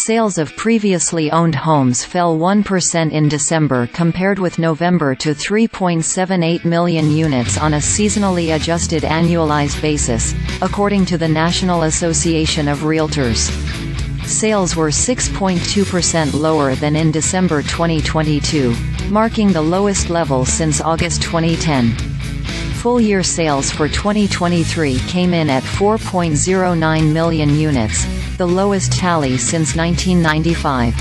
Sales of previously owned homes fell 1% in December compared with November to 3.78 million units on a seasonally adjusted annualized basis, according to the National Association of Realtors. Sales were 6.2% lower than in December 2022, marking the lowest level since August 2010. Full-year sales for 2023 came in at 4.09 million units, the lowest tally since 1995.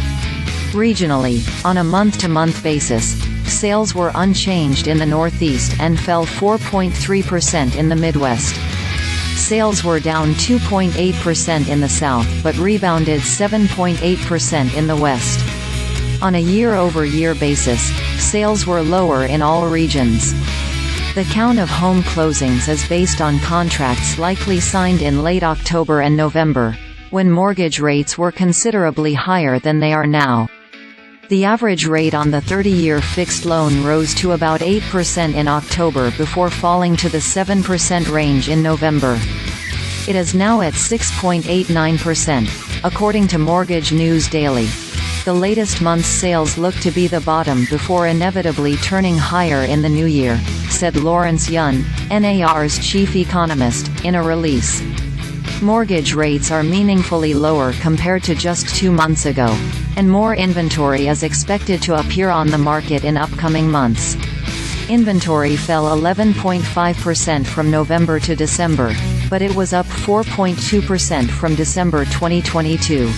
Regionally, on a month-to-month basis, sales were unchanged in the Northeast and fell 4.3% in the Midwest. Sales were down 2.8% in the South but rebounded 7.8% in the West. On a year-over-year basis, sales were lower in all regions. The count of home closings is based on contracts likely signed in late October and November, when mortgage rates were considerably higher than they are now. The average rate on the 30-year fixed loan rose to about 8% in October before falling to the 7% range in November. It is now at 6.89%, according to Mortgage News Daily. The latest month's sales look to be the bottom before inevitably turning higher in the new year, said Lawrence Yun, NAR's chief economist, in a release. Mortgage rates are meaningfully lower compared to just 2 months ago, and more inventory is expected to appear on the market in upcoming months. Inventory fell 11.5% from November to December, but it was up 4.2% from December 2022.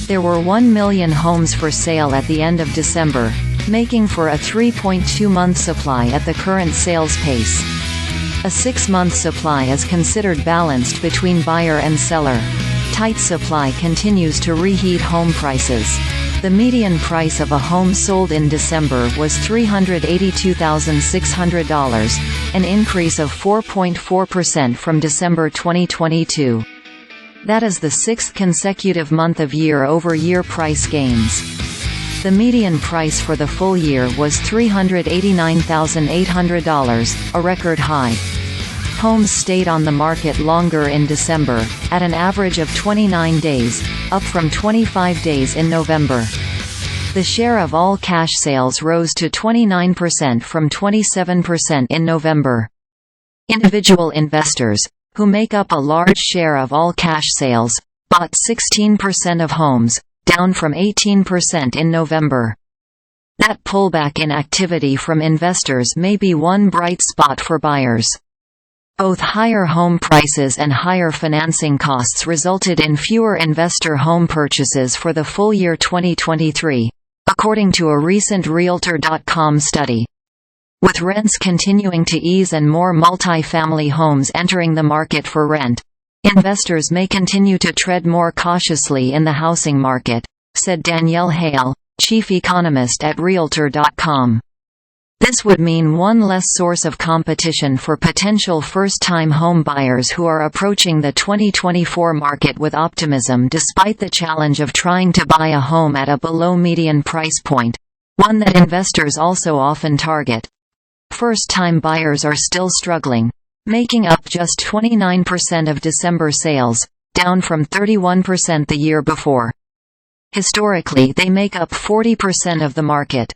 There were 1 million homes for sale at the end of December, making for a 3.2-month supply at the current sales pace. A 6-month supply is considered balanced between buyer and seller. Tight supply continues to reheat home prices. The median price of a home sold in December was $382,600, an increase of 4.4% from December 2022. That is the 6th consecutive month of year-over-year price gains. The median price for the full year was $389,800, a record high. Homes stayed on the market longer in December, at an average of 29 days, up from 25 days in November. The share of all cash sales rose to 29% from 27% in November. Individual investors, who make up a large share of all cash sales, bought 16% of homes, down from 18% in November. That pullback in activity from investors may be one bright spot for buyers. Both higher home prices and higher financing costs resulted in fewer investor home purchases for the full year 2023, according to a recent Realtor.com study. With rents continuing to ease and more multi-family homes entering the market for rent, investors may continue to tread more cautiously in the housing market, said Danielle Hale, chief economist at Realtor.com. This would mean one less source of competition for potential first-time home buyers who are approaching the 2024 market with optimism despite the challenge of trying to buy a home at a below-median price point, one that investors also often target. First-time buyers are still struggling, making up just 29% of December sales, down from 31% the year before. Historically, they make up 40% of the market.